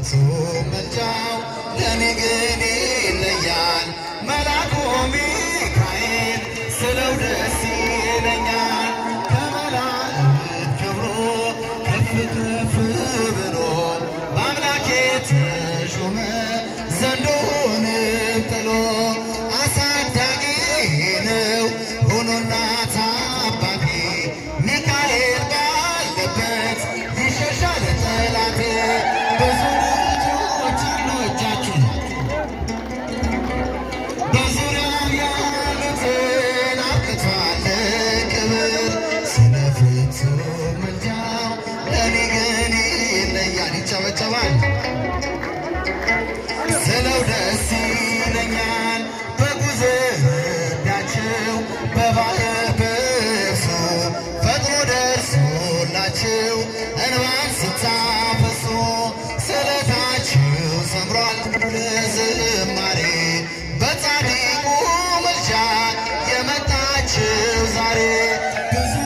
ፍጹም ምልጃው ለኔ ግን ይለያል። መልአኩ ሚካኤል ስለው ደስ ይለኛል። ከመላእክት ክብሩ ከፍ ከፍ ብሎ በአምላኬ ተሾመ ዘንዶውንም ጥሎ አሳዳጊ ነው ሆኖ እናት አባቴ ሚካኤል ባለበት ይሸሻል ጠላቴ። ብዙ ልጆች ልጆቻችን በዙሪያው ያሉትን አብቅቷል ክብር ስለ ፍጹም ምልጃው ለኔ ግን ይለያል። ይጨበጨባል ስለው ደስ ይለኛል። በጉዞዳቸው በባሕር ብሶ ፈጥኖ ደርሶላቸው እንባን ስታፈሱ ስለታችሁ ሰምሯል ለዝማ